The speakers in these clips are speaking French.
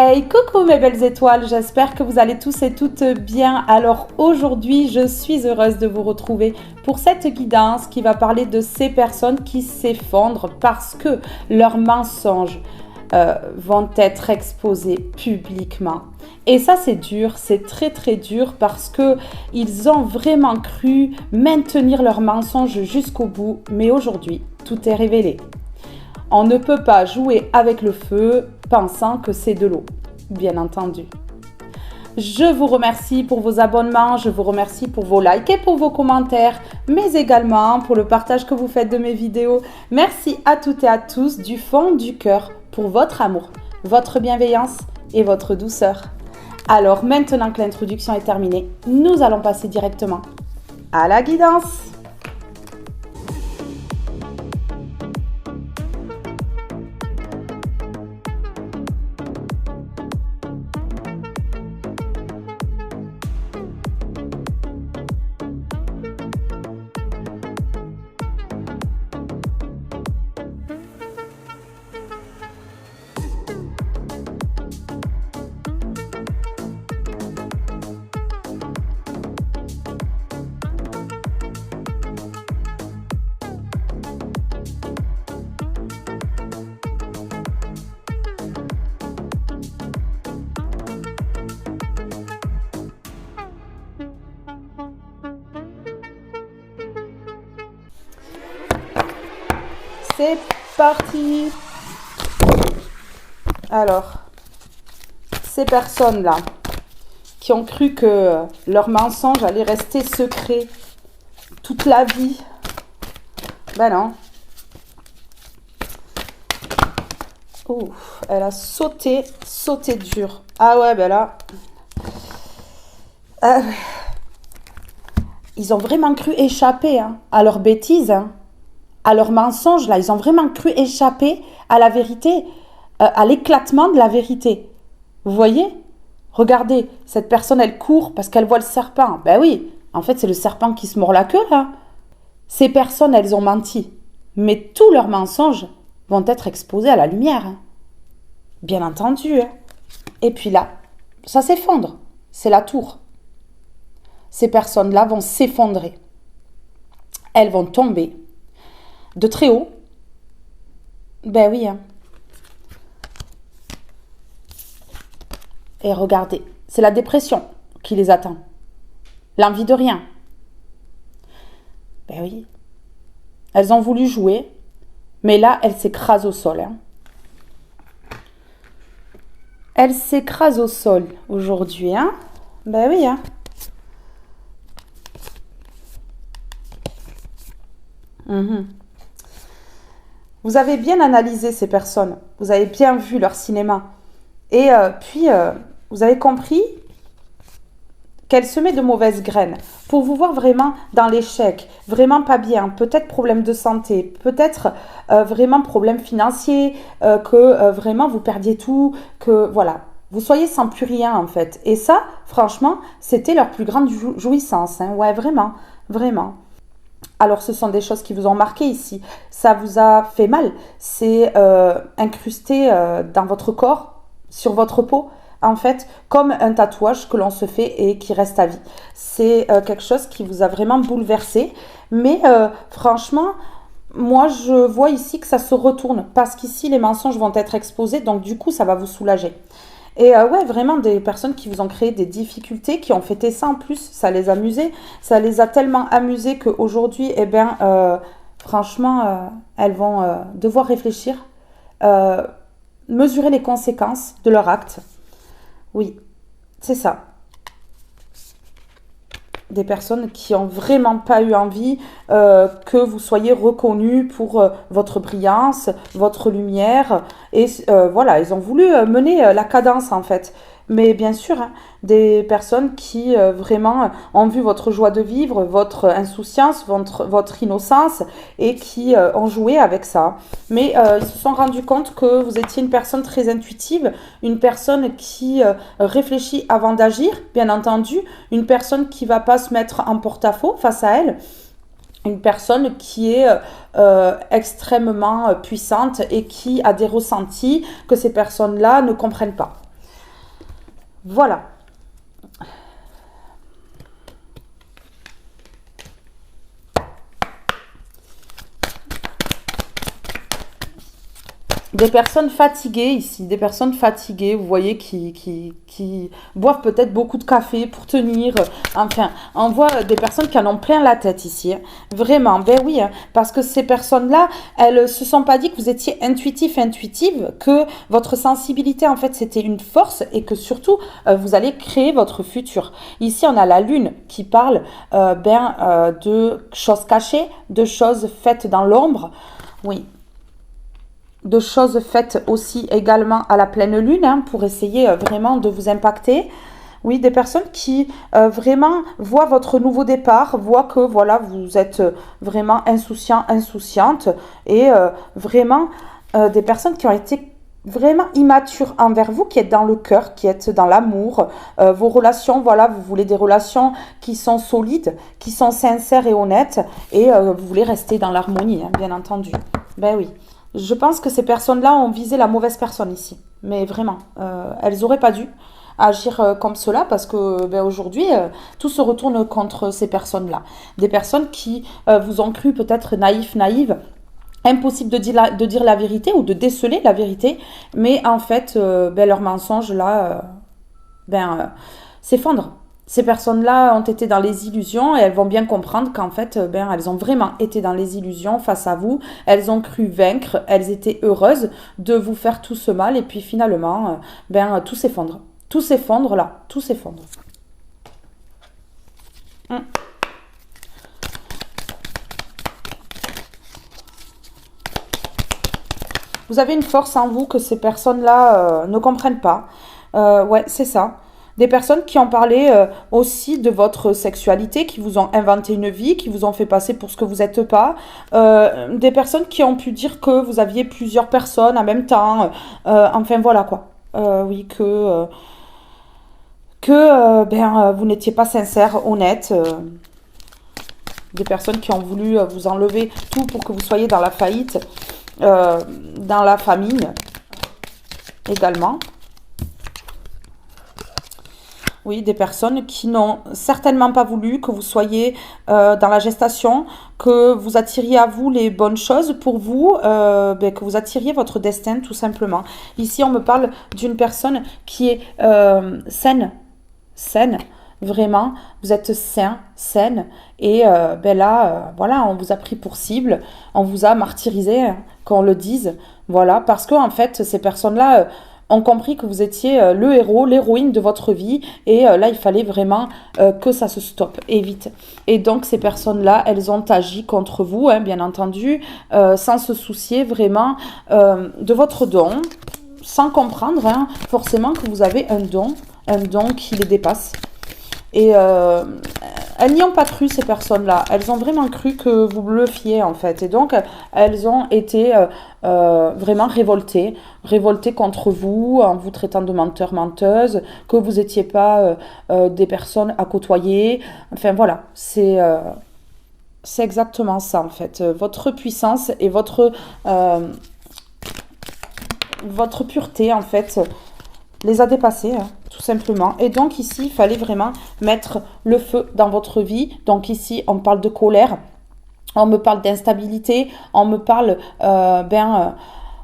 Hey, coucou mes belles étoiles, j'espère que vous allez tous et toutes bien. Alors aujourd'hui, je suis heureuse de vous retrouver pour cette guidance qui va parler de ces personnes qui s'effondrent parce que leurs mensonges vont être exposés publiquement. Et ça c'est dur, c'est très très dur parce que ils ont vraiment cru maintenir leurs mensonges jusqu'au bout, mais aujourd'hui, tout est révélé. On ne peut pas jouer avec le feu pensant que c'est de l'eau, bien entendu. Je vous remercie pour vos abonnements, je vous remercie pour vos likes et pour vos commentaires, mais également pour le partage que vous faites de mes vidéos. Merci à toutes et à tous du fond du cœur pour votre amour, votre bienveillance et votre douceur. Alors maintenant que l'introduction est terminée, nous allons passer directement à la guidance. C'est parti. Alors, ces personnes-là qui ont cru que leur mensonge allait rester secret toute la vie, ben non. Oh, elle a sauté dur. Ah ouais, ben là. Ils ont vraiment cru échapper à leur bêtise, à leur mensonge, là, ils ont vraiment cru échapper à la vérité, à l'éclatement de la vérité. Vous voyez? Regardez, cette personne, elle court parce qu'elle voit le serpent. Ben oui, en fait, c'est le serpent qui se mord la queue, là. Ces personnes, elles ont menti. Mais tous leurs mensonges vont être exposés à la lumière. Bien entendu. Et puis là, ça s'effondre. C'est la tour. Ces personnes-là vont s'effondrer. Elles vont tomber de très haut. Ben oui. Et regardez, c'est la dépression qui les attend. L'envie de rien. Ben oui. Elles ont voulu jouer, mais là, elles s'écrasent au sol. Elles s'écrasent au sol aujourd'hui. Ben oui. Vous avez bien analysé ces personnes, vous avez bien vu leur cinéma et puis vous avez compris qu'elles semaient de mauvaises graines pour vous voir vraiment dans l'échec, vraiment pas bien, peut-être problème de santé, peut-être vraiment problème financier, que vraiment vous perdiez tout, que voilà, vous soyez sans plus rien en fait. Et ça, franchement, c'était leur plus grande jouissance, ouais, vraiment, vraiment. Alors, ce sont des choses qui vous ont marqué ici. Ça vous a fait mal. C'est incrusté dans votre corps, sur votre peau, en fait, comme un tatouage que l'on se fait et qui reste à vie. C'est quelque chose qui vous a vraiment bouleversé. Mais franchement, moi, je vois ici que ça se retourne parce qu'ici, les mensonges vont être exposés. Donc, du coup, ça va vous soulager. Et ouais, vraiment des personnes qui vous ont créé des difficultés, qui ont fêté ça en plus, ça les amusait, ça les a tellement amusés qu'aujourd'hui, eh bien, franchement, elles vont devoir réfléchir, mesurer les conséquences de leur acte. Oui, c'est ça. Des personnes qui n'ont vraiment pas eu envie que vous soyez reconnus pour votre brillance, votre lumière. Et voilà, ils ont voulu mener la cadence en fait. Mais bien sûr, des personnes qui vraiment ont vu votre joie de vivre, votre insouciance, votre innocence et qui ont joué avec ça. Mais ils se sont rendus compte que vous étiez une personne très intuitive, une personne qui réfléchit avant d'agir, bien entendu, une personne qui ne va pas se mettre en porte-à-faux face à elle. Une personne qui est extrêmement puissante et qui a des ressentis que ces personnes-là ne comprennent pas. Voilà. Des personnes fatiguées ici, des personnes fatiguées, vous voyez, qui boivent peut-être beaucoup de café pour tenir. Enfin, on voit des personnes qui en ont plein la tête ici, hein. Vraiment, ben oui, hein, parce que ces personnes-là, elles se sont pas dit que vous étiez intuitif, intuitive, que votre sensibilité, en fait, c'était une force et que surtout, vous allez créer votre futur. Ici, on a la lune qui parle de choses cachées, de choses faites dans l'ombre. Oui, de choses faites aussi également à la pleine lune, hein, pour essayer vraiment de vous impacter. Oui, des personnes qui vraiment voient votre nouveau départ, voient que voilà, vous êtes vraiment insouciant, insouciante, et vraiment des personnes qui ont été vraiment immatures envers vous, qui êtes dans le cœur, qui êtes dans l'amour, vos relations, voilà, vous voulez des relations qui sont solides, qui sont sincères et honnêtes, et vous voulez rester dans l'harmonie, hein, bien entendu. Ben oui. Je pense que ces personnes-là ont visé la mauvaise personne ici. Mais vraiment, elles n'auraient pas dû agir comme cela parce que ben, aujourd'hui, tout se retourne contre ces personnes-là. Des personnes qui vous ont cru peut-être naïf, naïve, impossible de dire la vérité ou de déceler la vérité, mais en fait, ben, leur mensonge là, s'effondre. Ces personnes-là ont été dans les illusions et elles vont bien comprendre qu'en fait, elles ont vraiment été dans les illusions face à vous. Elles ont cru vaincre, elles étaient heureuses de vous faire tout ce mal et puis finalement, tout s'effondre. Tout s'effondre là, tout s'effondre. Hum. Vous avez une force en vous que ces personnes-là ne comprennent pas. Ouais, c'est ça. Des personnes qui ont parlé aussi de votre sexualité, qui vous ont inventé une vie, qui vous ont fait passer pour ce que vous n'êtes pas. Des personnes qui ont pu dire que vous aviez plusieurs personnes en même temps. Enfin, voilà quoi. Oui, que vous n'étiez pas sincère, honnête. Des personnes qui ont voulu vous enlever tout pour que vous soyez dans la faillite, dans la famine également. Oui, des personnes qui n'ont certainement pas voulu que vous soyez dans la gestation, que vous attiriez à vous les bonnes choses pour vous, que vous attiriez votre destin tout simplement. Ici, on me parle d'une personne qui est saine, saine, vraiment, vous êtes sain, saine, et voilà, on vous a pris pour cible, on vous a martyrisé, hein, qu'on le dise, voilà, parce que en fait, ces personnes-là ont compris que vous étiez le héros, l'héroïne de votre vie, et là, il fallait vraiment que ça se stoppe, et vite. Et donc, ces personnes-là, elles ont agi contre vous, hein, bien entendu, sans se soucier vraiment de votre don, sans comprendre hein, forcément que vous avez un don qui les dépasse. Et elles n'y ont pas cru, ces personnes-là. Elles ont vraiment cru que vous bluffiez, en fait. Et donc, elles ont été vraiment révoltées. Révoltées contre vous, en vous traitant de menteurs, menteuses, que vous n'étiez pas des personnes à côtoyer. Enfin, voilà. C'est exactement ça, en fait. Votre puissance et votre pureté, en fait, les a dépassés, hein, tout simplement. Et donc ici, il fallait vraiment mettre le feu dans votre vie. Donc ici, on parle de colère, on me parle d'instabilité, on me parle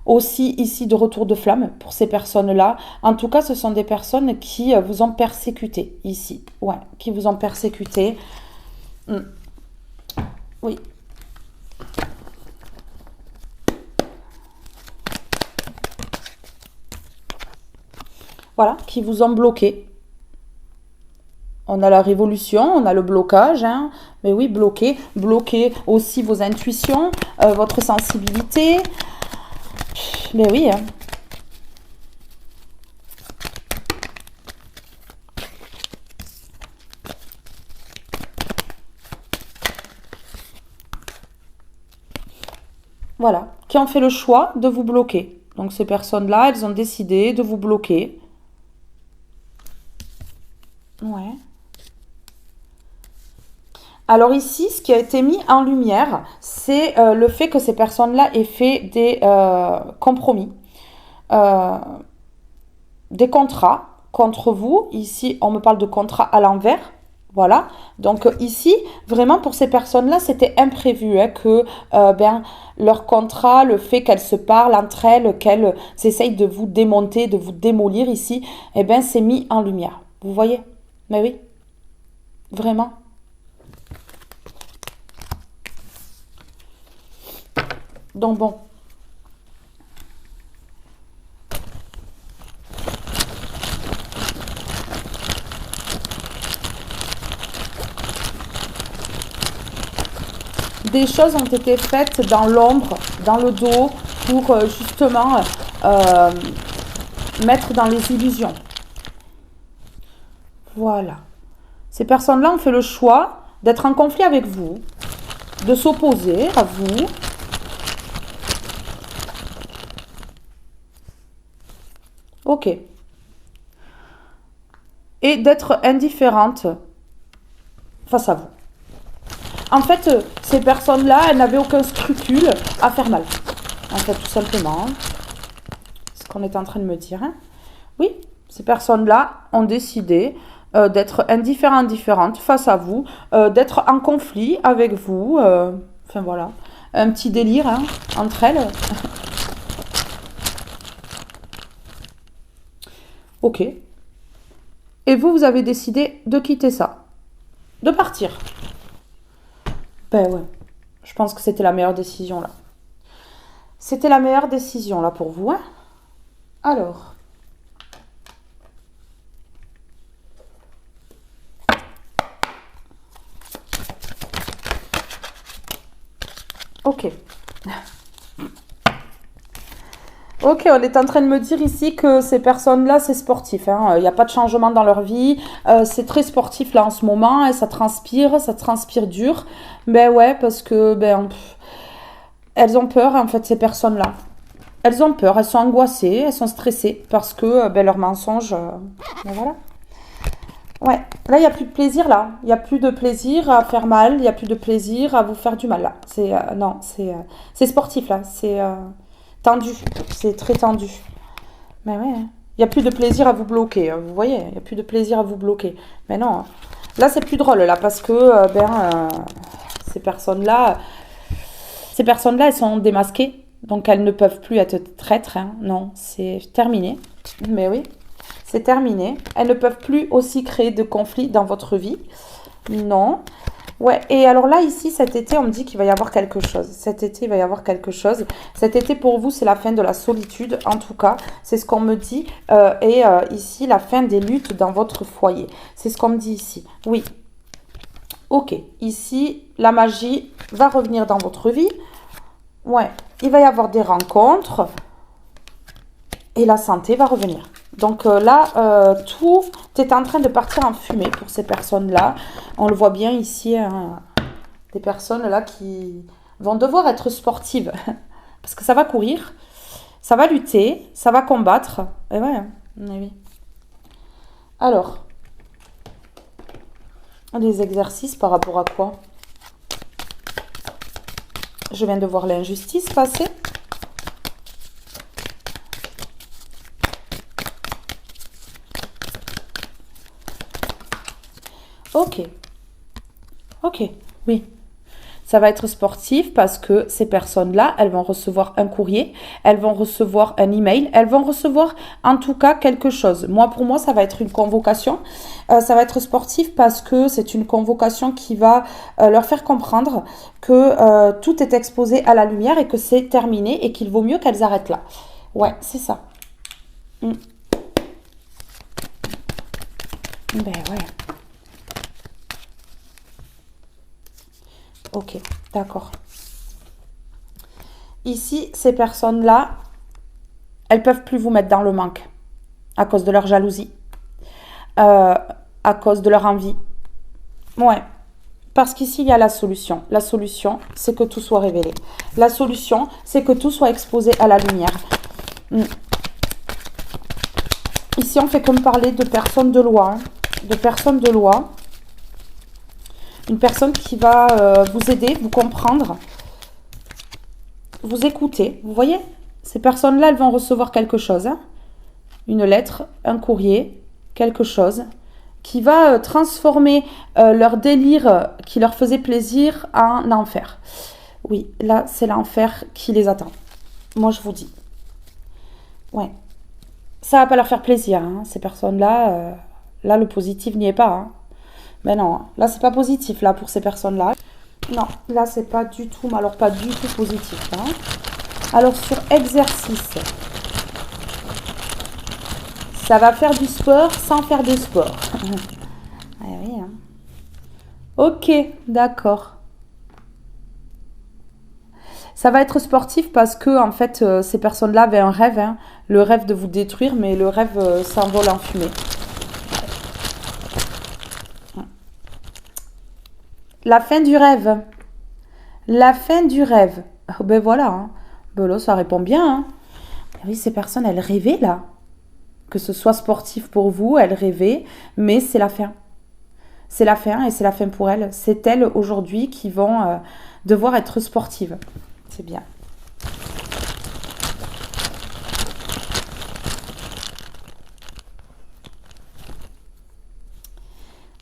aussi ici de retour de flamme pour ces personnes-là. En tout cas, ce sont des personnes qui vous ont persécuté ici. Ouais, qui vous ont persécuté. Oui. Voilà, qui vous ont bloqué. On a la révolution, on a le blocage, hein. Mais oui, bloquer aussi vos intuitions, votre sensibilité. Mais oui, hein. Voilà, qui ont fait le choix de vous bloquer. Donc ces personnes-là, elles ont décidé de vous bloquer. Ouais. Alors ici, ce qui a été mis en lumière, c'est le fait que ces personnes-là aient fait des compromis, euh, des contrats contre vous. Ici, on me parle de contrat à l'envers. Voilà. Donc ici, vraiment pour ces personnes-là, c'était imprévu hein, que leur contrat, le fait qu'elles se parlent entre elles, qu'elles essayent de vous démonter, de vous démolir ici, eh bien, c'est mis en lumière. Vous voyez? Mais oui, vraiment. Donc bon. Des choses ont été faites dans l'ombre, dans le dos, pour justement mettre dans les illusions. Voilà. Ces personnes-là ont fait le choix d'être en conflit avec vous, de s'opposer à vous. Ok. Et d'être indifférente face à vous. En fait, ces personnes-là, elles n'avaient aucun scrupule à faire mal. En fait, tout simplement. C'est ce qu'on est en train de me dire. Hein. Oui, ces personnes-là ont décidé d'être indifférentes face à vous, d'être en conflit avec vous. Enfin, voilà. Un petit délire hein, entre elles. Ok. Et vous avez décidé de quitter ça. De partir. Ben ouais, je pense que c'était la meilleure décision là. C'était la meilleure décision là pour vous. Hein. Alors. Ok. Ok, on est en train de me dire ici que ces personnes-là, c'est sportif. Hein. Il n'y a pas de changement dans leur vie. C'est très sportif là en ce moment et ça transpire dur. Ben ouais, parce que elles ont peur en fait, ces personnes-là. Elles ont peur, elles sont angoissées, elles sont stressées parce que leurs mensonges. Ben voilà. Ouais, là il n'y a plus de plaisir là. Il n'y a plus de plaisir à faire mal, il n'y a plus de plaisir à vous faire du mal là. Non, c'est sportif là. C'est tendu, c'est très tendu. Mais ouais, il n'y a plus de plaisir à vous bloquer. Vous voyez, il n'y a plus de plaisir à vous bloquer. Mais non, là c'est plus drôle là parce que ces personnes-là, elles sont démasquées. Donc elles ne peuvent plus être traîtres. Hein. Non, c'est terminé. Mais oui. C'est terminé. Elles ne peuvent plus aussi créer de conflits dans votre vie. Non. Ouais, et alors là, ici, cet été, on me dit qu'il va y avoir quelque chose. Cet été, il va y avoir quelque chose. Cet été, pour vous, c'est la fin de la solitude, en tout cas. C'est ce qu'on me dit. Ici, la fin des luttes dans votre foyer. C'est ce qu'on me dit ici. Oui. Ok. Ici, la magie va revenir dans votre vie. Ouais. Il va y avoir des rencontres. Et la santé va revenir. Donc là, tout est en train de partir en fumée pour ces personnes-là. On le voit bien ici, hein, des personnes là qui vont devoir être sportives. Parce que ça va courir, ça va lutter, ça va combattre. Et ouais, hein, oui. Alors, les exercices par rapport à quoi? Je viens de voir l'injustice passer. Ok. Ok, oui. Ça va être sportif parce que ces personnes-là, elles vont recevoir un courrier, elles vont recevoir un email, elles vont recevoir en tout cas quelque chose. Moi, pour moi, ça va être une convocation. Ça va être sportif parce que c'est une convocation qui va leur faire comprendre que tout est exposé à la lumière et que c'est terminé et qu'il vaut mieux qu'elles arrêtent là. Ouais, c'est ça. Ben ouais. Ok, d'accord. Ici, ces personnes-là, elles peuvent plus vous mettre dans le manque à cause de leur jalousie, à cause de leur envie. Ouais, parce qu'ici, il y a la solution. La solution, c'est que tout soit révélé. La solution, c'est que tout soit exposé à la lumière. Ici, on fait comme parler de personnes de loi. De personnes de loi. Une personne qui va vous aider, vous comprendre, vous écouter. Vous voyez? Ces personnes-là, elles vont recevoir quelque chose. Hein, une lettre, un courrier. quelque chose qui va transformer leur délire qui leur faisait plaisir en enfer. Oui, là, c'est l'enfer qui les attend. Moi, je vous dis. Ouais. Ça va pas leur faire plaisir, hein, ces personnes-là. Là, le positif n'y est pas. Hein. Mais non, là, c'est pas positif, là, pour ces personnes-là. Non, là, c'est pas du tout, mais alors pas du tout positif. Hein. Alors, sur exercice, ça va faire du sport sans faire de sport. Ah oui, hein. Ok, d'accord. Ça va être sportif parce que, en fait, ces personnes-là avaient un rêve, hein, le rêve de vous détruire, mais le rêve s'envole en fumée. La fin du rêve. La fin du rêve. Oh, ben voilà. Hein. Ben là, ça répond bien. Hein. Oui, ces personnes, elles rêvaient là. Que ce soit sportif pour vous, elles rêvaient, mais c'est la fin. C'est la fin et c'est la fin pour elles. C'est elles aujourd'hui qui vont devoir être sportives. C'est bien.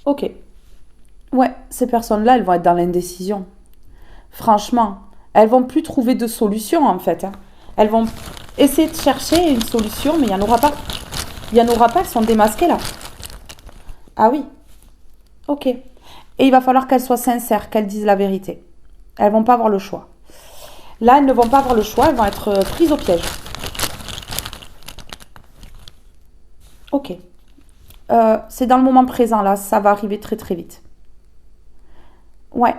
Ok. Ouais, ces personnes-là, elles vont être dans l'indécision. Franchement, elles vont plus trouver de solution en fait. Hein. Elles vont essayer de chercher une solution, mais il n'y en aura pas. Il n'y en aura pas, elles sont démasquées là. Ah oui. Ok. Et il va falloir qu'elles soient sincères, qu'elles disent la vérité. Elles vont pas avoir le choix. Là, elles ne vont pas avoir le choix, elles vont être prises au piège. Ok. C'est dans le moment présent, là. Ça va arriver très très vite. Ouais.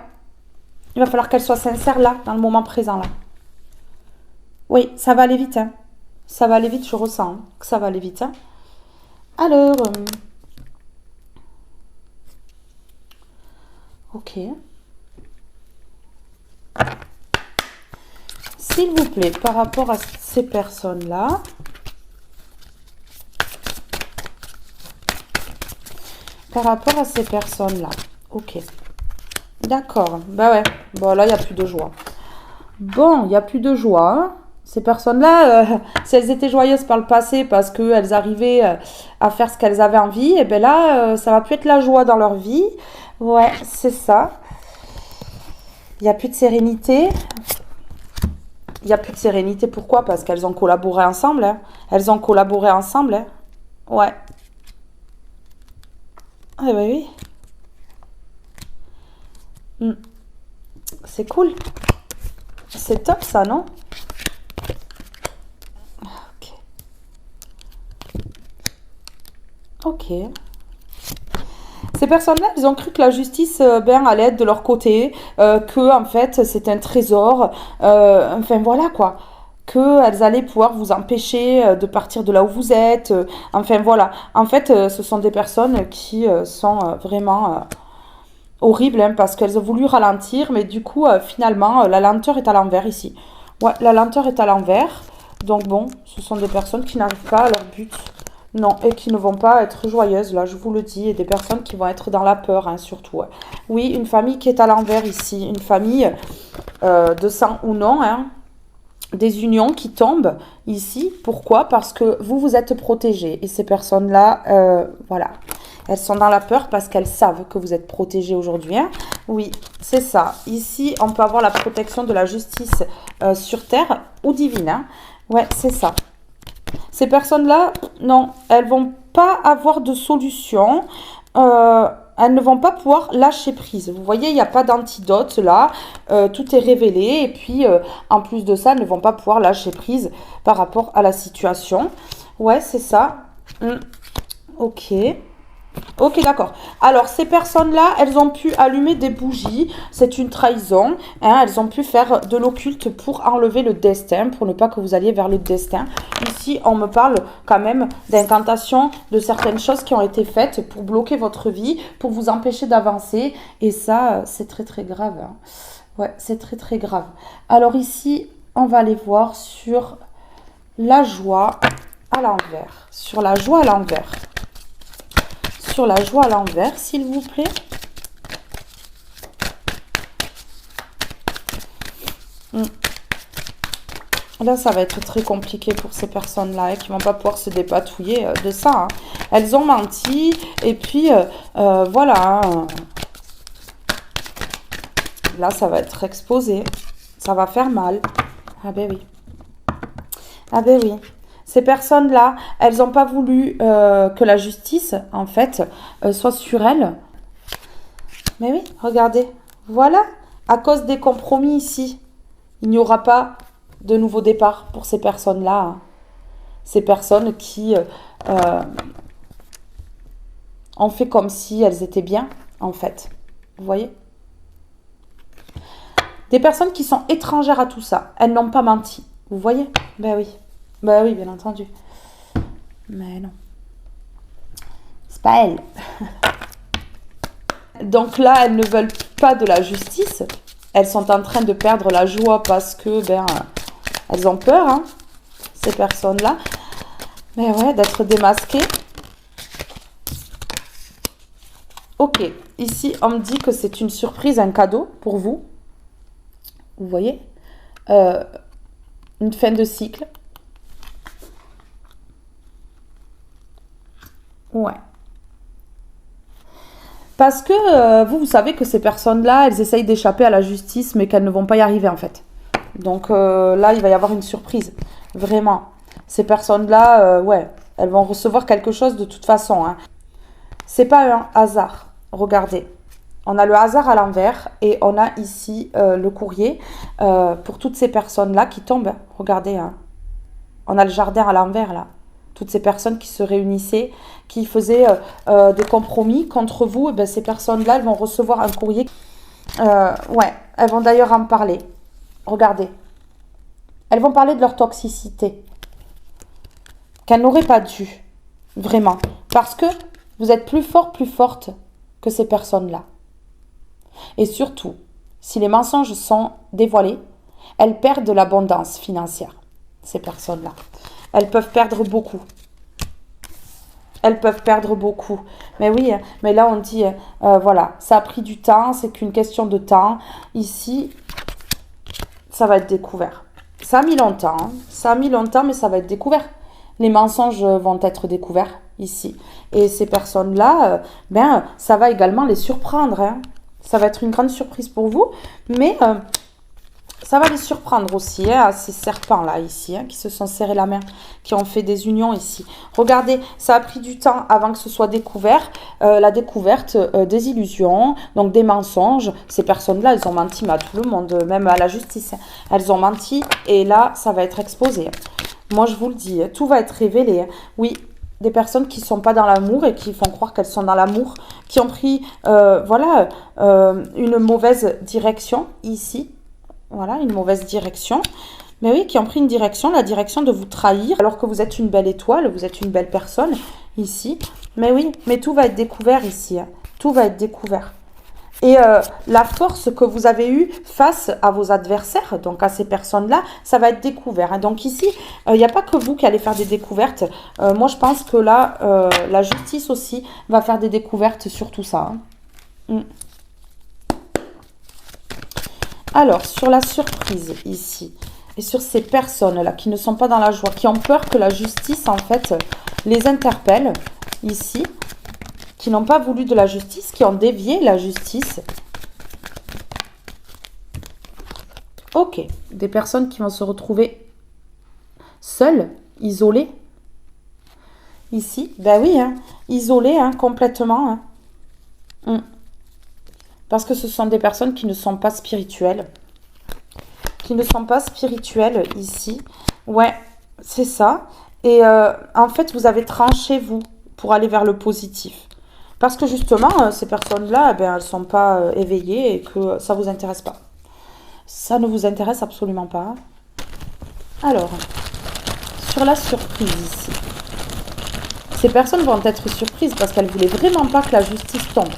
Il va falloir qu'elles soient sincères, là, dans le moment présent, là. Oui, ça va aller vite, hein. Ça va aller vite, je ressens hein, que ça va aller vite. Hein. Alors... ok. S'il vous plaît, par rapport à ces personnes-là... Par rapport à ces personnes-là. Ok. D'accord. Bah ouais. Bon, là, il n'y a plus de joie. Bon, il n'y a plus de joie. Hein. Ces personnes-là, si elles étaient joyeuses par le passé parce qu'elles arrivaient à faire ce qu'elles avaient envie, et bien là, ça va plus être la joie dans leur vie. Ouais, c'est ça. Il n'y a plus de sérénité. Il n'y a plus de sérénité. Pourquoi? Parce qu'elles ont collaboré ensemble. Hein. Elles ont collaboré ensemble. Hein. Ouais. Ah bah oui. C'est cool. C'est top ça, non? Ok. Ces personnes-là, elles ont cru que la justice allait être de leur côté, que en fait c'est un trésor, enfin voilà quoi, qu'elles allaient pouvoir vous empêcher de partir de là où vous êtes, enfin voilà. En fait, ce sont des personnes qui sont vraiment horribles hein, parce qu'elles ont voulu ralentir, mais du coup finalement la lenteur est à l'envers ici. Ouais, la lenteur est à l'envers, donc bon, ce sont des personnes qui n'arrivent pas à leur but. Non, et qui ne vont pas être joyeuses, là, je vous le dis. Et des personnes qui vont être dans la peur, hein, surtout. Ouais. Oui, une famille qui est à l'envers ici. Une famille de sang ou non, hein. Des unions qui tombent ici. Pourquoi? Parce que vous, vous êtes protégés. Et ces personnes-là, voilà. Elles sont dans la peur parce qu'elles savent que vous êtes protégés aujourd'hui. Hein. Oui, c'est ça. Ici, on peut avoir la protection de la justice sur Terre ou divine. Hein. Ouais, c'est ça. Ces personnes-là, non, elles vont pas avoir de solution. Elles ne vont pas pouvoir lâcher prise. Vous voyez, il n'y a pas d'antidote là. Tout est révélé. Et puis, en plus de ça, elles ne vont pas pouvoir lâcher prise par rapport à la situation. Ouais, c'est ça. Ok. Ok, d'accord. Alors, ces personnes-là, elles ont pu allumer des bougies. C'est une trahison. Hein, elles ont pu faire de l'occulte pour enlever le destin, pour ne pas que vous alliez vers le destin. Ici, on me parle quand même d'incantations, de certaines choses qui ont été faites pour bloquer votre vie, pour vous empêcher d'avancer. Et ça, c'est très, très grave. Hein. Ouais, c'est très, très grave. Alors ici, on va aller voir sur la joie à l'envers. Sur la joie à l'envers. Sur la joie à l'envers, s'il vous plaît. Là, ça va être très compliqué pour ces personnes-là qui ne vont pas pouvoir se dépatouiller de ça. Hein. Elles ont menti et puis voilà. Hein. Là, ça va être exposé. Ça va faire mal. Ah ben oui. Ah ben oui. Ces personnes-là, elles n'ont pas voulu que la justice, en fait, soit sur elles. Mais oui, regardez. Voilà. À cause des compromis ici, il n'y aura pas de nouveau départ pour ces personnes-là. Hein. Ces personnes qui ont fait comme si elles étaient bien, en fait. Vous voyez? Des personnes qui sont étrangères à tout ça. Elles n'ont pas menti. Vous voyez? Ben oui. Ben oui, bien entendu. Mais non. C'est pas elles. Donc là, elles ne veulent pas de la justice. Elles sont en train de perdre la joie parce que, elles ont peur, hein, ces personnes-là. Mais ouais, d'être démasquées. Ok, ici, on me dit que c'est une surprise, un cadeau pour vous. Vous voyez, une fin de cycle. Ouais. Parce que vous savez que ces personnes-là, elles essayent d'échapper à la justice, mais qu'elles ne vont pas y arriver en fait. Donc là, il va y avoir une surprise. Vraiment. Ces personnes-là, ouais, elles vont recevoir quelque chose de toute façon. Hein. C'est pas un hasard. Regardez. On a le hasard à l'envers et on a ici le courrier pour toutes ces personnes-là qui tombent. Regardez, hein. On a le jardin à l'envers là. Toutes ces personnes qui se réunissaient, qui faisaient des compromis contre vous, et bien, ces personnes-là, elles vont recevoir un courrier. Ouais, elles vont d'ailleurs en parler. Regardez. Elles vont parler de leur toxicité. Qu'elles n'auraient pas dû. Vraiment. Parce que vous êtes plus fort, plus forte que ces personnes-là. Et surtout, si les mensonges sont dévoilés, elles perdent de l'abondance financière. Ces personnes-là. Elles peuvent perdre beaucoup. Elles peuvent perdre beaucoup. Mais oui, mais là on dit, voilà, ça a pris du temps, c'est qu'une question de temps. Ici, ça va être découvert. Ça a mis longtemps, hein. Ça a mis longtemps, mais ça va être découvert. Les mensonges vont être découverts ici. Et ces personnes-là, ça va également les surprendre. Hein. Ça va être une grande surprise pour vous, mais ça va les surprendre aussi, hein, à ces serpents-là, ici, hein, qui se sont serrés la main, qui ont fait des unions ici. Regardez, ça a pris du temps avant que ce soit découvert, la découverte des illusions, donc des mensonges. Ces personnes-là, elles ont menti à tout le monde, même à la justice. Hein. Elles ont menti et là, ça va être exposé. Moi, je vous le dis, tout va être révélé. Hein. Oui, des personnes qui ne sont pas dans l'amour et qui font croire qu'elles sont dans l'amour, qui ont pris, une mauvaise direction ici. Voilà, une mauvaise direction. Mais oui, qui ont pris une direction, la direction de vous trahir, alors que vous êtes une belle étoile, vous êtes une belle personne, ici. Mais oui, mais tout va être découvert ici. Hein. Tout va être découvert. Et la force que vous avez eue face à vos adversaires, donc à ces personnes-là, ça va être découvert. Hein. Donc ici, il n'y a pas que vous qui allez faire des découvertes. Moi, je pense que là, la justice aussi va faire des découvertes sur tout ça. Hein. Alors, sur la surprise ici, et sur ces personnes-là qui ne sont pas dans la joie, qui ont peur que la justice, en fait, les interpelle ici, qui n'ont pas voulu de la justice, qui ont dévié la justice. Ok, des personnes qui vont se retrouver seules, isolées. Ici, ben oui, hein, isolées, hein, complètement. Hein. Parce que ce sont des personnes qui ne sont pas spirituelles. Qui ne sont pas spirituelles ici. Ouais, c'est ça. Et en fait, vous avez tranché, vous, pour aller vers le positif. Parce que justement, ces personnes-là, elles ne sont pas éveillées et que ça ne vous intéresse pas. Ça ne vous intéresse absolument pas. Alors, sur la surprise ici. Ces personnes vont être surprises parce qu'elles ne voulaient vraiment pas que la justice tombe.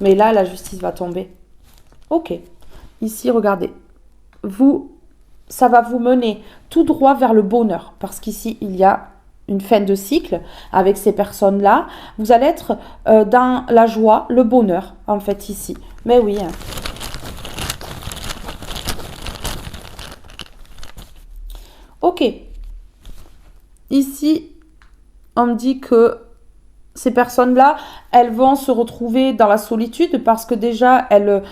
Mais là, la justice va tomber. Ok. Ici, regardez. Ça va vous mener tout droit vers le bonheur. Parce qu'ici, il y a une fin de cycle avec ces personnes-là. Vous allez être dans la joie, le bonheur, en fait, ici. Mais oui. Hein. Ok. Ok. Ici, on me dit que ces personnes-là, elles vont se retrouver dans la solitude parce que déjà, elles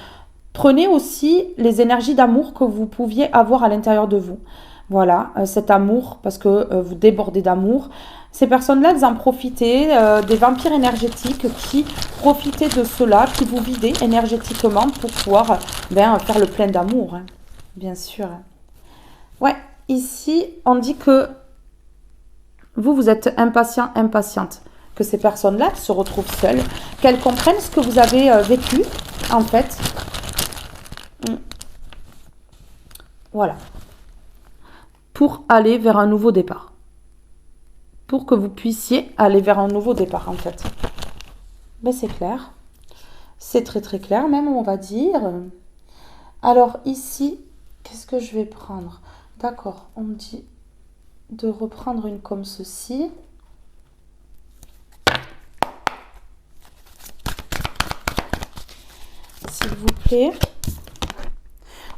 prenaient aussi les énergies d'amour que vous pouviez avoir à l'intérieur de vous. Voilà, cet amour, parce que vous débordez d'amour. Ces personnes-là, elles en profitaient, des vampires énergétiques qui profitaient de cela, qui vous vidaient énergétiquement pour pouvoir faire le plein d'amour, hein, bien sûr. Ouais, ici, on dit que vous êtes impatient, impatiente, que ces personnes-là se retrouvent seules, qu'elles comprennent ce que vous avez vécu, en fait. Voilà. Pour aller vers un nouveau départ. Pour que vous puissiez aller vers un nouveau départ, en fait. Mais c'est clair. C'est très très clair, même, on va dire. Alors, ici, qu'est-ce que je vais prendre? D'accord, on me dit de reprendre une comme ceci. S'il vous plaît.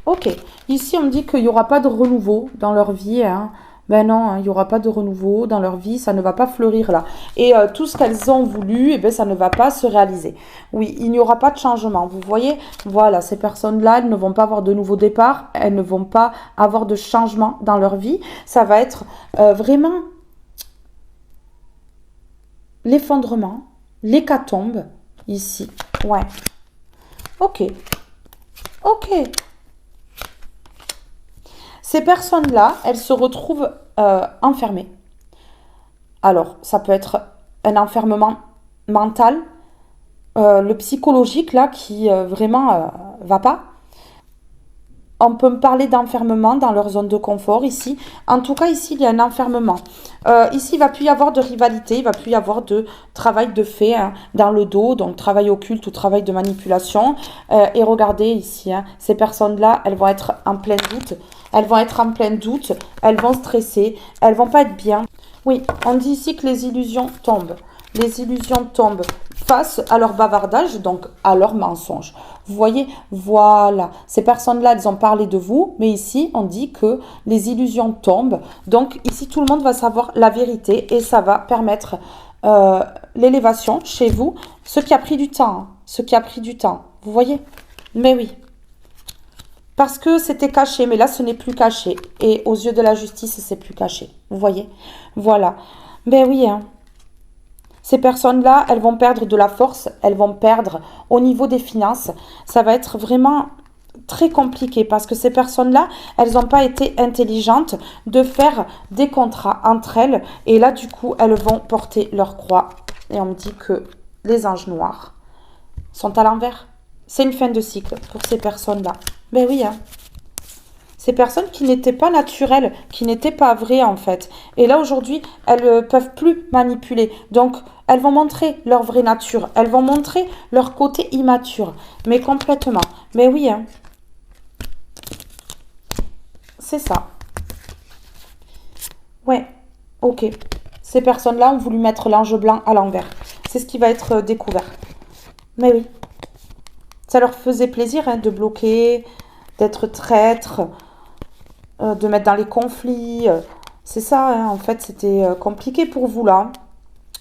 Ok, ici on me dit qu'il n'y aura pas de renouveau dans leur vie. Hein. Ben non, hein, il n'y aura pas de renouveau dans leur vie, ça ne va pas fleurir là. Et tout ce qu'elles ont voulu, ça ne va pas se réaliser. Oui, il n'y aura pas de changement. Vous voyez, voilà, ces personnes-là, elles ne vont pas avoir de nouveau départ, elles ne vont pas avoir de changement dans leur vie. Ça va être vraiment l'effondrement, l'hécatombe, ici. Ouais. Ok. Ok. Ces personnes-là, elles se retrouvent enfermées. Alors, ça peut être un enfermement mental, le psychologique, là, qui vraiment va pas. On peut me parler d'enfermement dans leur zone de confort ici. En tout cas, ici, il y a un enfermement. Ici, il ne va plus y avoir de rivalité, il ne va plus y avoir de travail de fait hein, dans le dos, donc travail occulte ou travail de manipulation. Et regardez ici, hein, ces personnes-là, elles vont être en plein doute. Elles vont être en plein doute, elles vont stresser, elles vont pas être bien. Oui, on dit ici que les illusions tombent. Les illusions tombent face à leur bavardage, donc à leur mensonge. Vous voyez, voilà. Ces personnes-là, elles ont parlé de vous, mais ici, on dit que les illusions tombent. Donc ici, tout le monde va savoir la vérité et ça va permettre l'élévation chez vous. Ce qui a pris du temps, hein, ce qui a pris du temps. Vous voyez? Mais oui. Parce que c'était caché, mais là, ce n'est plus caché. Et aux yeux de la justice, c'est plus caché. Vous voyez? Voilà. Ben oui, hein. Ces personnes-là, elles vont perdre de la force, elles vont perdre au niveau des finances. Ça va être vraiment très compliqué parce que ces personnes-là, elles n'ont pas été intelligentes de faire des contrats entre elles. Et là, du coup, elles vont porter leur croix. Et on me dit que les anges noirs sont à l'envers. C'est une fin de cycle pour ces personnes-là. Ben oui, hein. Ces personnes qui n'étaient pas naturelles, qui n'étaient pas vraies en fait. Et là aujourd'hui, elles ne peuvent plus manipuler. Donc, elles vont montrer leur vraie nature. Elles vont montrer leur côté immature. Mais complètement. Mais oui, hein. C'est ça. Ouais, ok. Ces personnes-là ont voulu mettre l'ange blanc à l'envers. C'est ce qui va être découvert. Mais oui. Ça leur faisait plaisir hein, de bloquer, d'être traître, de mettre dans les conflits. C'est ça, hein, en fait, c'était compliqué pour vous là.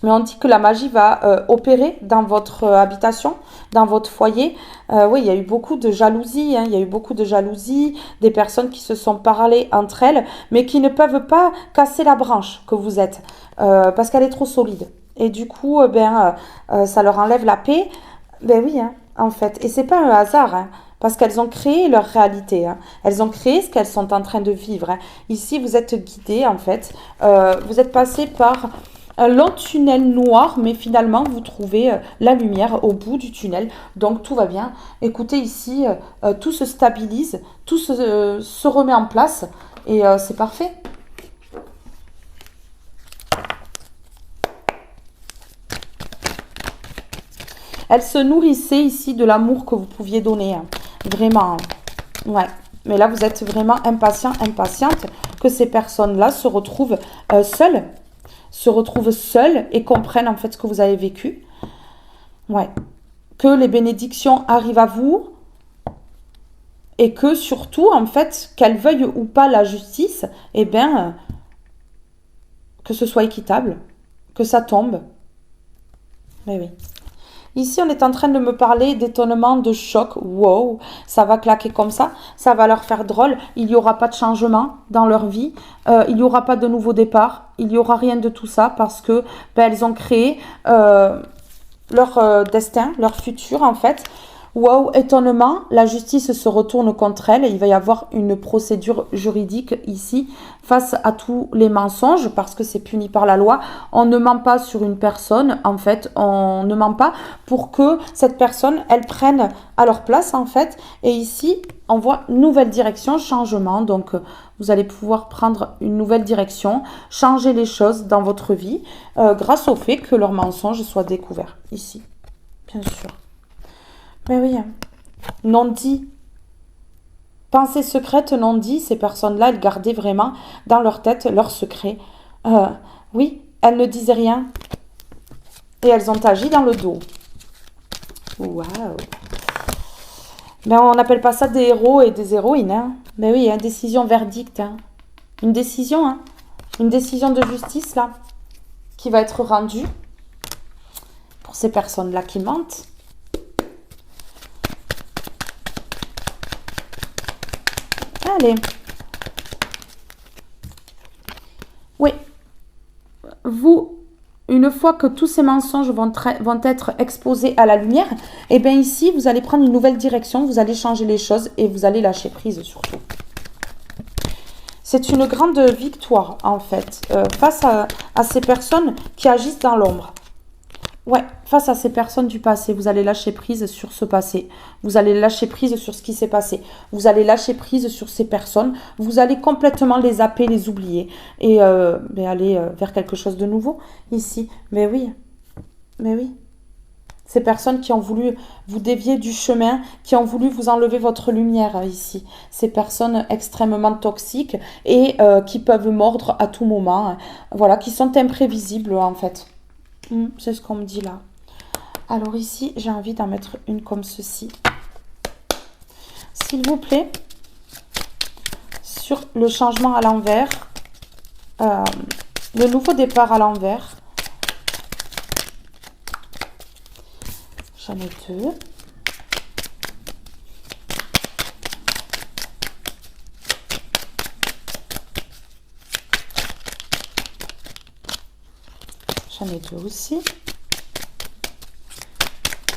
Mais on dit que la magie va opérer dans votre habitation, dans votre foyer. Oui, il y a eu beaucoup de jalousie, hein, il y a eu beaucoup de jalousie, des personnes qui se sont parlé entre elles, mais qui ne peuvent pas casser la branche que vous êtes, parce qu'elle est trop solide. Et du coup, ça leur enlève la paix. Ben oui, hein, en fait. Et c'est pas un hasard, hein, parce qu'elles ont créé leur réalité. Hein. Elles ont créé ce qu'elles sont en train de vivre. Hein. Ici, vous êtes guidés, en fait. Vous êtes passé par un long tunnel noir, mais finalement, vous trouvez la lumière au bout du tunnel. Donc, tout va bien. Écoutez, ici, tout se stabilise, tout se remet en place, et c'est parfait. Elle se nourrissait ici de l'amour que vous pouviez donner. Hein. Vraiment. Ouais. Mais là, vous êtes vraiment impatient, impatiente que ces personnes-là se retrouvent seules. Se retrouvent seules et comprennent en fait ce que vous avez vécu. Ouais. Que les bénédictions arrivent à vous. Et que surtout, en fait, qu'elles veuillent ou pas la justice, eh bien, que ce soit équitable, que ça tombe. Mais oui. Ici, on est en train de me parler d'étonnement, de choc. Wow, ça va claquer comme ça va leur faire drôle. Il n'y aura pas de changement dans leur vie. Il n'y aura pas de nouveau départ. Il n'y aura rien de tout ça parce que elles ont créé leur destin, leur futur en fait. Wow, étonnement, la justice se retourne contre elle et il va y avoir une procédure juridique ici face à tous les mensonges parce que c'est puni par la loi. On ne ment pas sur une personne, en fait, on ne ment pas pour que cette personne, elle prenne à leur place en fait. Et ici, on voit nouvelle direction, changement. Donc, vous allez pouvoir prendre une nouvelle direction, changer les choses dans votre vie grâce au fait que leurs mensonges soient découverts ici, bien sûr. Mais oui, non dit. Pensée secrète non dit, ces personnes-là, elles gardaient vraiment dans leur tête leurs secrets. Oui, elles ne disaient rien. Et elles ont agi dans le dos. Waouh. Ben, on n'appelle pas ça des héros et des héroïnes. Hein. Mais oui, décision verdict. Hein. Une décision, hein. Une décision de justice, là, qui va être rendue pour ces personnes-là qui mentent. Allez. Oui. Vous, une fois que tous ces mensonges vont être exposés à la lumière, et bien ici, vous allez prendre une nouvelle direction, vous allez changer les choses et vous allez lâcher prise surtout. C'est une grande victoire, en fait, face à ces personnes qui agissent dans l'ombre. Ouais, face à ces personnes du passé, vous allez lâcher prise sur ce passé. Vous allez lâcher prise sur ce qui s'est passé. Vous allez lâcher prise sur ces personnes. Vous allez complètement les zapper, les oublier. Et aller vers quelque chose de nouveau ici. Mais oui. Ces personnes qui ont voulu vous dévier du chemin, qui ont voulu vous enlever votre lumière ici. Ces personnes extrêmement toxiques et qui peuvent mordre à tout moment. Voilà, qui sont imprévisibles en fait. C'est ce qu'on me dit là. Alors ici, j'ai envie d'en mettre une comme ceci. S'il vous plaît, sur le changement à l'envers, le nouveau départ à l'envers. J'en ai deux. J'en ai deux aussi.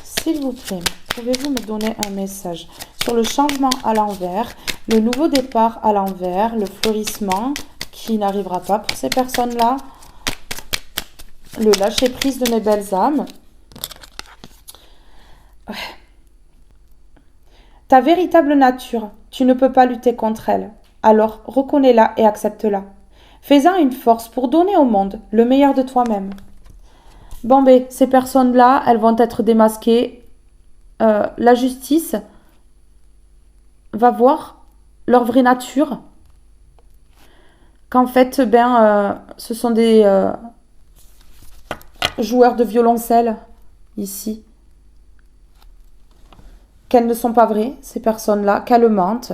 S'il vous plaît, pouvez-vous me donner un message sur le changement à l'envers, le nouveau départ à l'envers, le fleurissement qui n'arrivera pas pour ces personnes-là, le lâcher-prise de mes belles âmes. Ouais. Ta véritable nature, tu ne peux pas lutter contre elle. Alors reconnais-la et accepte-la. Fais-en une force pour donner au monde le meilleur de toi-même. Bon, ben, ces personnes-là, elles vont être démasquées. La justice va voir leur vraie nature. Qu'en fait, ce sont des joueurs de violoncelle, ici. Qu'elles ne sont pas vraies, ces personnes-là, qu'elles mentent.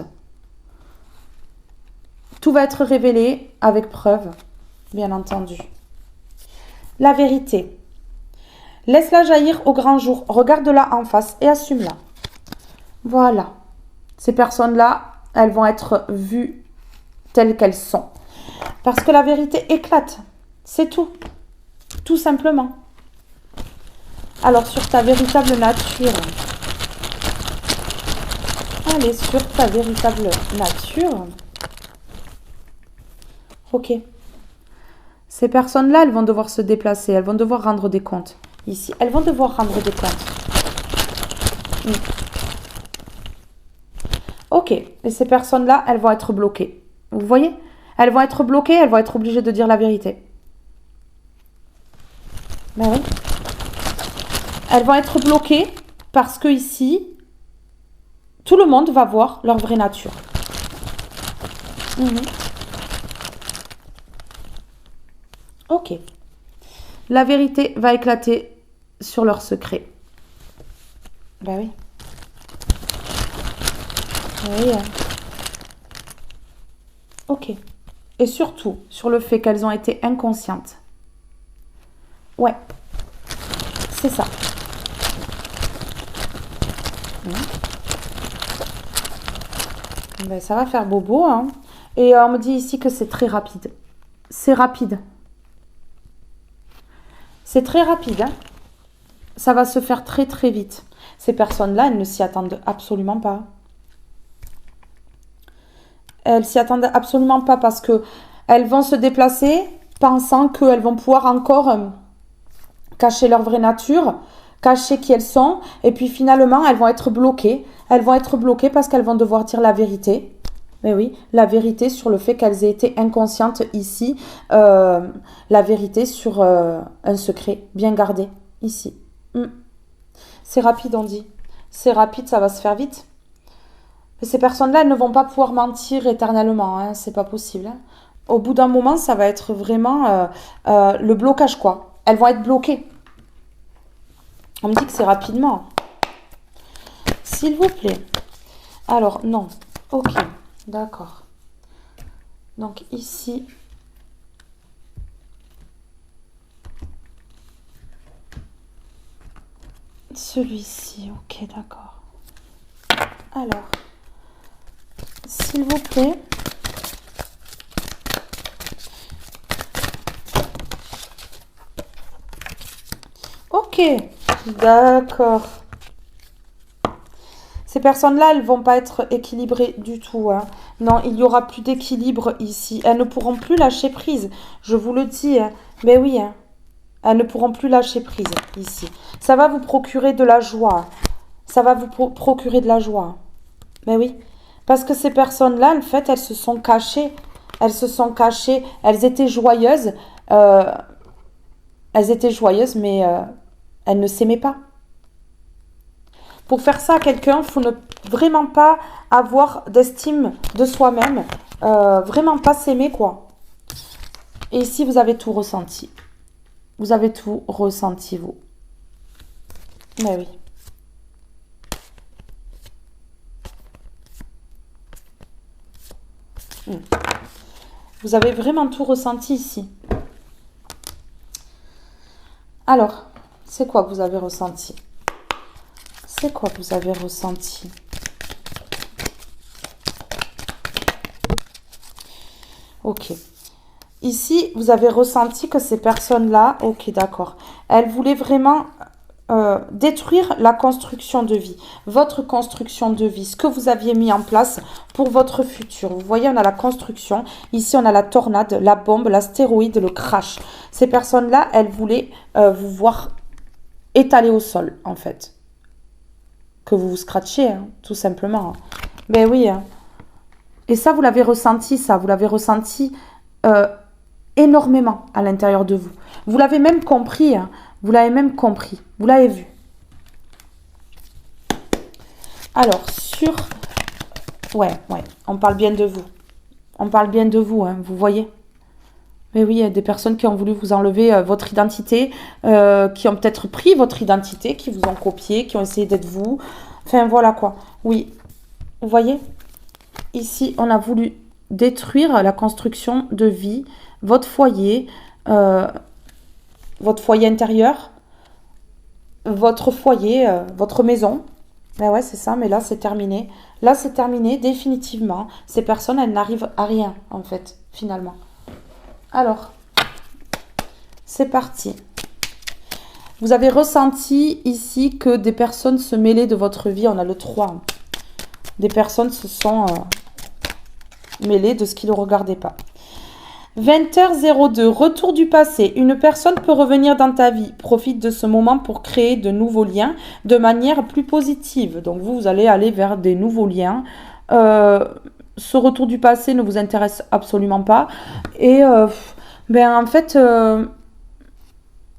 Tout va être révélé avec preuve, bien entendu. La vérité. Laisse-la jaillir au grand jour, regarde-la en face et assume-la. Voilà. Ces personnes-là, elles vont être vues telles qu'elles sont. Parce que la vérité éclate. C'est tout. Tout simplement. Alors, sur ta véritable nature. Allez, sur ta véritable nature. Ok. Ces personnes-là, elles vont devoir se déplacer. Elles vont devoir rendre des comptes. Ici, elles vont devoir rendre des comptes. Ok. Et ces personnes-là, elles vont être bloquées. Vous voyez ? Elles vont être bloquées, elles vont être obligées de dire la vérité. Ben oui. Elles vont être bloquées parce que ici, tout le monde va voir leur vraie nature. Ok. La vérité va éclater sur leurs secrets. Ben oui. Oui. Ok. Et surtout, sur le fait qu'elles ont été inconscientes. Ouais, c'est ça. Ben, ça va faire bobo, hein. Et on me dit ici que c'est très rapide. C'est rapide. C'est très rapide, hein. Ça va se faire très très vite. Ces personnes-là, elles ne s'y attendent absolument pas. Elles s'y attendent absolument pas parce que elles vont se déplacer pensant qu'elles vont pouvoir encore cacher leur vraie nature, cacher qui elles sont, et puis finalement, elles vont être bloquées. Elles vont être bloquées parce qu'elles vont devoir dire la vérité. Mais oui, la vérité sur le fait qu'elles aient été inconscientes ici, la vérité sur un secret bien gardé ici. C'est rapide, on dit. C'est rapide, ça va se faire vite. Mais ces personnes-là, elles ne vont pas pouvoir mentir éternellement, hein, c'est pas possible. Hein. Au bout d'un moment, ça va être vraiment le blocage, quoi. Elles vont être bloquées. On me dit que c'est rapidement. S'il vous plaît. Alors, non. Ok, d'accord. Donc ici... Celui-ci, ok, d'accord. Alors, s'il vous plaît. Ok, d'accord. Ces personnes-là, elles vont pas être équilibrées du tout. Hein. Non, il y aura plus d'équilibre ici. Elles ne pourront plus lâcher prise. Je vous le dis. Hein. Mais oui, hein. Elles ne pourront plus lâcher prise ici. Ça va vous procurer de la joie. Ça va vous procurer de la joie. Mais oui. Parce que ces personnes-là, en fait, elles se sont cachées. Elles se sont cachées. Elles étaient joyeuses. Elles étaient joyeuses, mais elles ne s'aimaient pas. Pour faire ça à quelqu'un, il faut ne vraiment pas avoir d'estime de soi-même. Vraiment pas s'aimer, quoi. Et ici, vous avez tout ressenti. Vous avez tout ressenti, vous. Mais oui. Vous avez vraiment tout ressenti ici. Alors, c'est quoi que vous avez ressenti? C'est quoi que vous avez ressenti? Ok. Ici, vous avez ressenti que ces personnes-là, ok, d'accord, elles voulaient vraiment détruire la construction de vie, votre construction de vie, ce que vous aviez mis en place pour votre futur. Vous voyez, on a la construction, ici on a la tornade, la bombe, l'astéroïde, le crash. Ces personnes-là, elles voulaient vous voir étalé au sol, en fait. Que vous vous scratchiez, hein, tout simplement. Ben oui. Hein. Et ça, vous l'avez ressenti, ça. Vous l'avez ressenti énormément à l'intérieur de vous. Vous l'avez même compris. Hein. Vous l'avez même compris. Vous l'avez vu. Alors, sur... Ouais. On parle bien de vous. On parle bien de vous, hein, vous voyez. Mais oui, il y a des personnes qui ont voulu vous enlever votre identité, qui ont peut-être pris votre identité, qui vous ont copié, qui ont essayé d'être vous. Enfin, voilà quoi. Oui, vous voyez, ici, on a voulu détruire la construction de vie, votre foyer intérieur, votre foyer, votre maison. Ben ouais, c'est ça, mais là, c'est terminé. Là, c'est terminé définitivement. Ces personnes, elles n'arrivent à rien, en fait, finalement. Alors, c'est parti. Vous avez ressenti ici que des personnes se mêlaient de votre vie. On a le 3. Des personnes se sont mêlées de ce qui ne regardait pas. 20h02, retour du passé. Une personne peut revenir dans ta vie. Profite de ce moment pour créer de nouveaux liens de manière plus positive. Donc vous allez aller vers des nouveaux liens. Ce retour du passé ne vous intéresse absolument pas. Et en fait, là,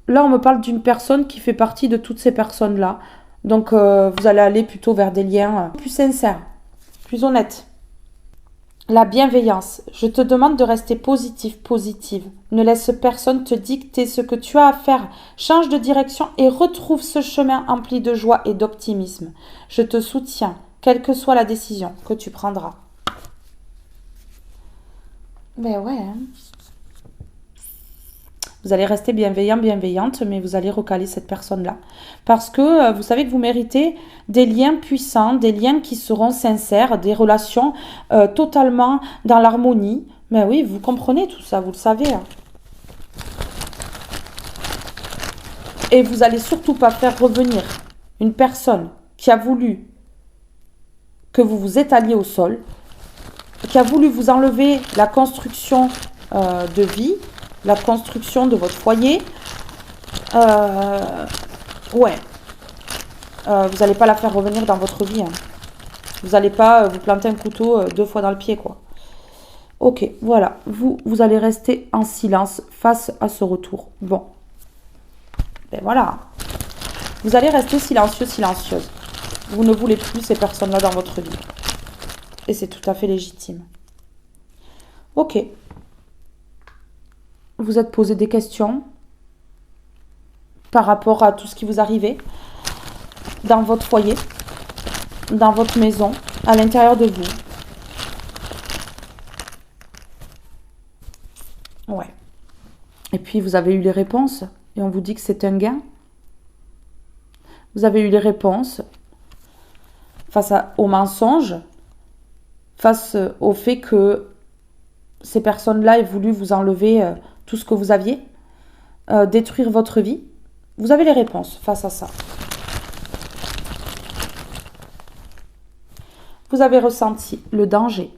on me parle d'une personne qui fait partie de toutes ces personnes-là. Donc, vous allez aller plutôt vers des liens plus sincères, plus honnêtes. La bienveillance. Je te demande de rester positive. Ne laisse personne te dicter ce que tu as à faire. Change de direction et retrouve ce chemin empli de joie et d'optimisme. Je te soutiens, quelle que soit la décision que tu prendras. Ben ouais. Hein. Vous allez rester bienveillant, bienveillante, mais vous allez recaler cette personne-là. Parce que vous savez que vous méritez des liens puissants, des liens qui seront sincères, des relations totalement dans l'harmonie. Mais oui, vous comprenez tout ça, vous le savez. Hein. Et vous n'allez surtout pas faire revenir une personne qui a voulu que vous vous étaliez au sol, qui a voulu vous enlever la construction de vie, la construction de votre foyer. Ouais. Vous n'allez pas la faire revenir dans votre vie. Hein. Vous n'allez pas vous planter un couteau 2 fois dans le pied, quoi. Ok, voilà. Vous allez rester en silence face à ce retour. Bon. Ben voilà. Vous allez rester silencieux, silencieuse. Vous ne voulez plus ces personnes-là dans votre vie. Et c'est tout à fait légitime. Ok. Vous êtes posé des questions par rapport à tout ce qui vous arrivait dans votre foyer, dans votre maison, à l'intérieur de vous. Ouais. Et puis vous avez eu les réponses et on vous dit que c'est un gain. Vous avez eu les réponses face aux mensonges, face au fait que ces personnes-là aient voulu vous enlever tout ce que vous aviez, détruire votre vie. Vous avez les réponses face à ça. Vous avez ressenti le danger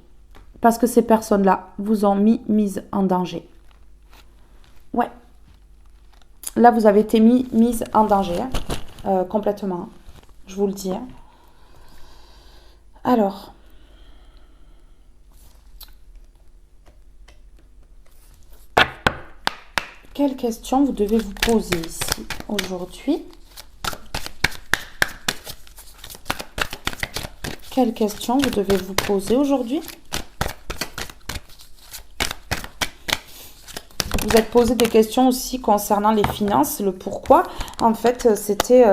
parce que ces personnes-là vous ont mise en danger. Ouais. Là, vous avez été mise en danger, hein, complètement. Je vous le dis. Hein. Alors. Quelles questions vous devez vous poser ici aujourd'hui? Quelles questions vous devez vous poser aujourd'hui? Vous êtes posé des questions aussi concernant les finances, le pourquoi. En fait, c'était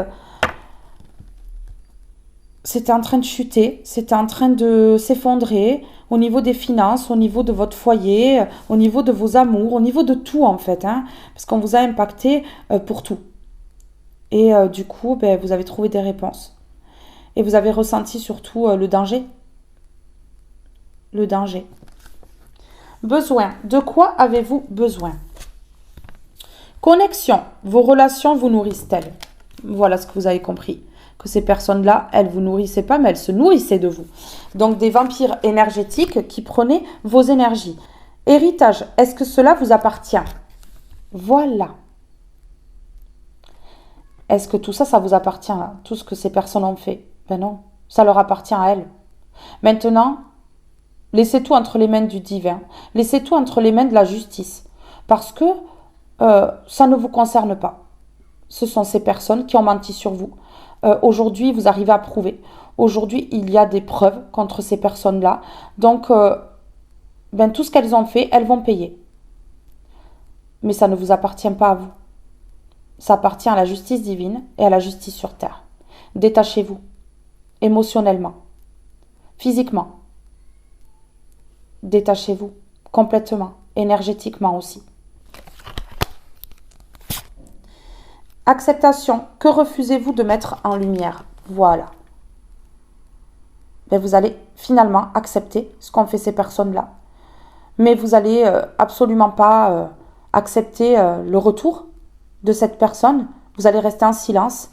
en train de chuter, c'était en train de s'effondrer au niveau des finances, au niveau de votre foyer, au niveau de vos amours, au niveau de tout en fait, hein, parce qu'on vous a impacté pour tout. Et du coup, vous avez trouvé des réponses. Et vous avez ressenti surtout le danger. Le danger. Besoin. De quoi avez-vous besoin? Connexion. Vos relations vous nourrissent-elles? Voilà ce que vous avez compris. Que ces personnes-là, elles ne vous nourrissaient pas, mais elles se nourrissaient de vous. Donc des vampires énergétiques qui prenaient vos énergies. Héritage. Est-ce que cela vous appartient? Voilà. Est-ce que tout ça, ça vous appartient, là? Tout ce que ces personnes ont fait? Ben non. Ça leur appartient à elles. Maintenant, laissez tout entre les mains du divin. Laissez tout entre les mains de la justice. Parce que ça ne vous concerne pas. Ce sont ces personnes qui ont menti sur vous. Aujourd'hui, vous arrivez à prouver. Aujourd'hui, il y a des preuves contre ces personnes-là. Donc, tout ce qu'elles ont fait, elles vont payer. Mais ça ne vous appartient pas à vous. Ça appartient à la justice divine et à la justice sur terre. Détachez-vous. Émotionnellement. Physiquement. Détachez-vous. Complètement. Énergétiquement aussi. Acceptation. Que refusez-vous de mettre en lumière? Voilà. Vous allez finalement accepter ce qu'ont fait ces personnes-là. Mais vous n'allez absolument pas accepter le retour de cette personne. Vous allez rester en silence.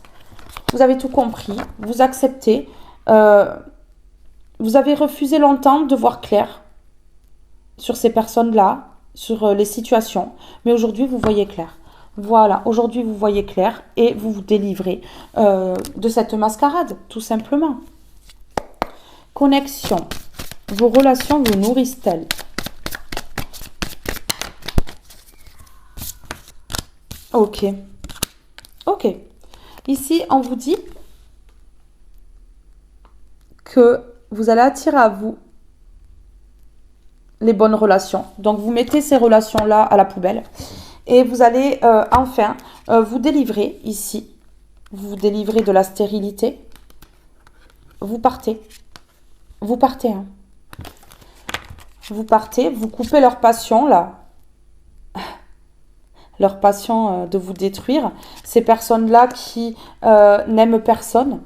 Vous avez tout compris. Vous acceptez. Vous avez refusé longtemps de voir clair sur ces personnes-là, sur les situations. Mais aujourd'hui, vous voyez clair. Voilà, aujourd'hui vous voyez clair et vous vous délivrez de cette mascarade, tout simplement. Connexion. Vos relations vous nourrissent-elles? Ok. Ok. Ici, on vous dit que vous allez attirer à vous les bonnes relations. Donc, vous mettez ces relations-là à la poubelle. Et vous allez enfin vous délivrer ici. Vous vous délivrez de la stérilité. Vous partez. Vous partez. Hein. Vous partez, vous coupez leur passion là. leur passion de vous détruire. Ces personnes-là qui n'aiment personne.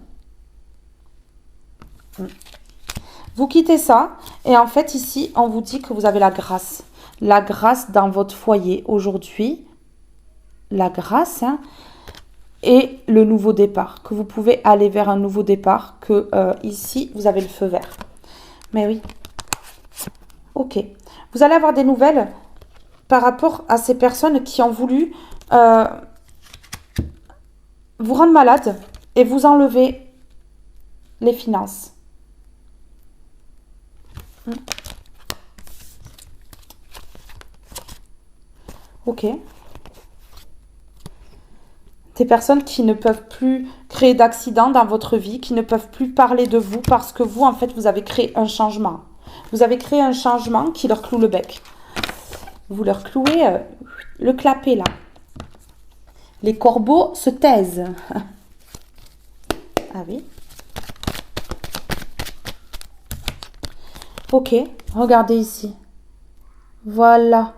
Vous quittez ça et en fait ici on vous dit que vous avez la grâce. La grâce dans votre foyer aujourd'hui. La grâce et le nouveau départ. Que vous pouvez aller vers un nouveau départ. Que ici vous avez le feu vert. Mais oui. Ok. Vous allez avoir des nouvelles par rapport à ces personnes qui ont voulu vous rendre malade et vous enlever les finances. Ok. Des personnes qui ne peuvent plus créer d'accidents dans votre vie, qui ne peuvent plus parler de vous parce que vous, en fait, vous avez créé un changement. Vous avez créé un changement qui leur cloue le bec. Vous leur clouez le clapet, là. Les corbeaux se taisent. Ah oui. Ok, regardez ici. Voilà.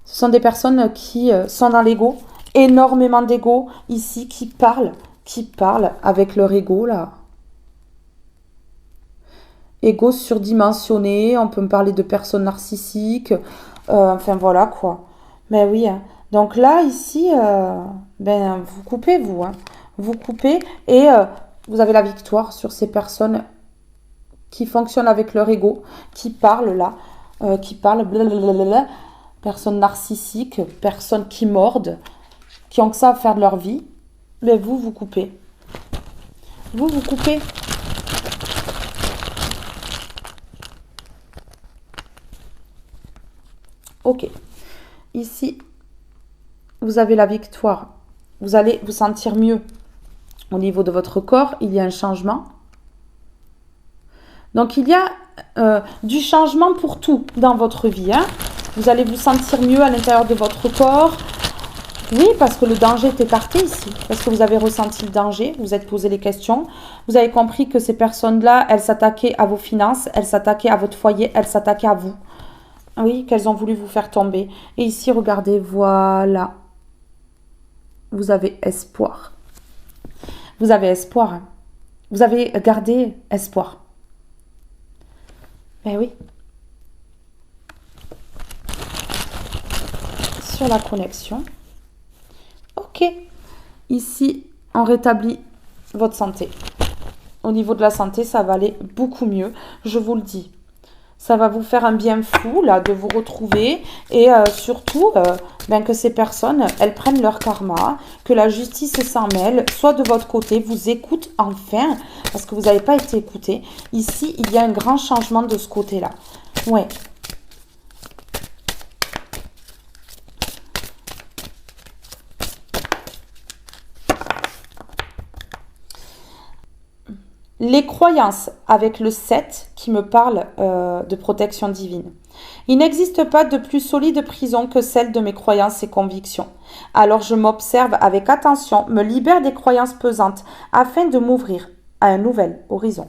Ce sont des personnes qui sont dans l'ego. Énormément d'ego ici qui parlent avec leur ego, là. Ego surdimensionné, on peut me parler de personnes narcissiques, enfin voilà quoi. Mais oui, donc là, ici, vous coupez, vous. Vous coupez et vous avez la victoire sur ces personnes qui fonctionnent avec leur ego, qui parlent là, qui parlent blablabla, personnes narcissiques, personnes qui mordent, qui ont que ça à faire de leur vie. Mais vous, vous coupez. Vous coupez. Ok. Ici, vous avez la victoire. Vous allez vous sentir mieux. Au niveau de votre corps, il y a un changement. Donc, il y a du changement pour tout dans votre vie. Vous allez vous sentir mieux à l'intérieur de votre corps. Oui, parce que le danger est écarté ici. Parce que vous avez ressenti le danger, vous êtes posé les questions. Vous avez compris que ces personnes-là, elles s'attaquaient à vos finances, elles s'attaquaient à votre foyer, elles s'attaquaient à vous. Oui, qu'elles ont voulu vous faire tomber. Et ici, regardez, voilà. Vous avez espoir. Vous avez espoir. Vous avez gardé espoir. Ben oui. Sur la connexion. Ok. Ici, on rétablit votre santé. Au niveau de la santé, ça va aller beaucoup mieux. Je vous le dis. Ça va vous faire un bien fou, là, de vous retrouver. Et surtout, que ces personnes, elles prennent leur karma, que la justice s'en mêle, soit de votre côté, vous écoute enfin, parce que vous n'avez pas été écouté. Ici, il y a un grand changement de ce côté-là. Ouais. Les croyances avec le 7 qui me parle de protection divine. Il n'existe pas de plus solide prison que celle de mes croyances et convictions. Alors je m'observe avec attention, me libère des croyances pesantes afin de m'ouvrir à un nouvel horizon.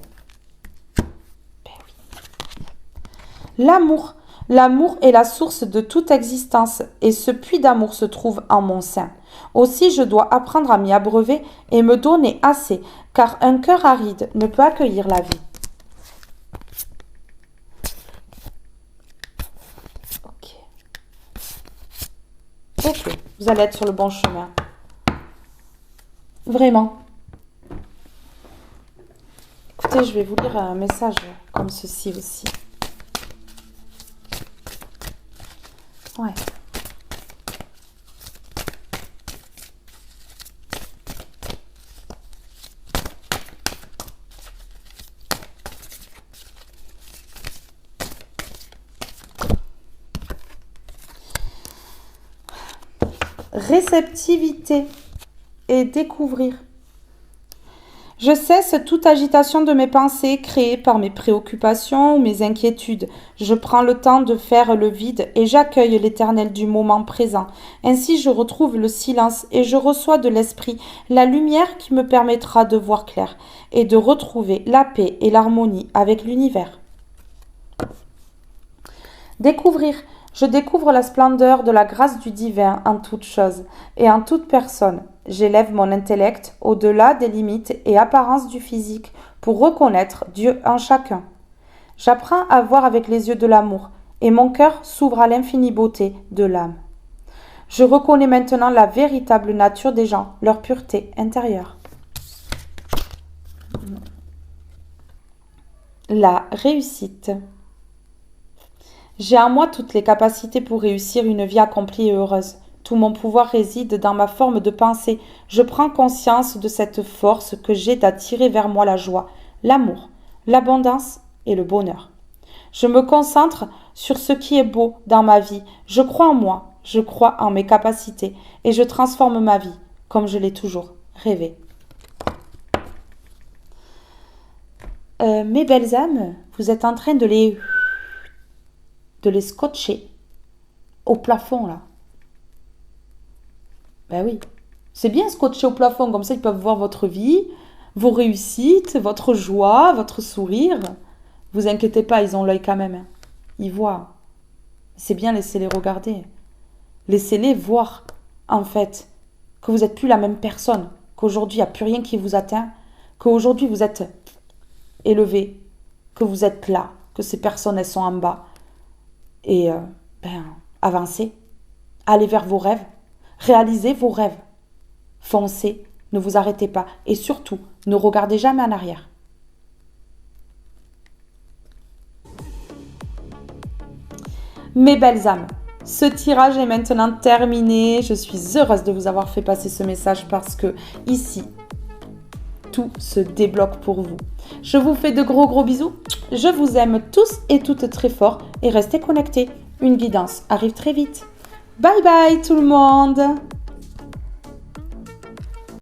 Ben oui. L'amour. L'amour est la source de toute existence et ce puits d'amour se trouve en mon sein. Aussi, je dois apprendre à m'y abreuver et me donner assez, car un cœur aride ne peut accueillir la vie. Ok, vous allez être sur le bon chemin. Vraiment. Écoutez, je vais vous lire un message comme ceci aussi. Ouais. Réceptivité et découvrir. Je cesse toute agitation de mes pensées créée par mes préoccupations ou mes inquiétudes. Je prends le temps de faire le vide et j'accueille l'éternel du moment présent. Ainsi je retrouve le silence et je reçois de l'esprit la lumière qui me permettra de voir clair et de retrouver la paix et l'harmonie avec l'univers. Découvrir. Je découvre la splendeur de la grâce du divin en toute chose et en toute personne. J'élève mon intellect au-delà des limites et apparences du physique pour reconnaître Dieu en chacun. J'apprends à voir avec les yeux de l'amour et mon cœur s'ouvre à l'infinie beauté de l'âme. Je reconnais maintenant la véritable nature des gens, leur pureté intérieure. La réussite. J'ai en moi toutes les capacités pour réussir une vie accomplie et heureuse. Tout mon pouvoir réside dans ma forme de pensée. Je prends conscience de cette force que j'ai d'attirer vers moi la joie, l'amour, l'abondance et le bonheur. Je me concentre sur ce qui est beau dans ma vie. Je crois en moi, je crois en mes capacités et je transforme ma vie comme je l'ai toujours rêvé. Mes belles âmes, vous êtes en train de les scotcher au plafond là. Ben oui, c'est bien scotché au plafond, comme ça ils peuvent voir votre vie, vos réussites, votre joie, votre sourire. Vous inquiétez pas, ils ont l'œil quand même. Hein. Ils voient. C'est bien, laissez-les regarder. Laissez-les voir, en fait, que vous n'êtes plus la même personne, qu'aujourd'hui il n'y a plus rien qui vous atteint, qu'aujourd'hui vous êtes élevé, que vous êtes là, que ces personnes elles sont en bas. Et avancez, allez vers vos rêves, réalisez vos rêves, foncez, ne vous arrêtez pas et surtout, ne regardez jamais en arrière. Mes belles âmes, ce tirage est maintenant terminé. Je suis heureuse de vous avoir fait passer ce message parce que ici, tout se débloque pour vous. Je vous fais de gros bisous. Je vous aime tous et toutes très fort et restez connectés. Une guidance arrive très vite. Bye bye tout le monde!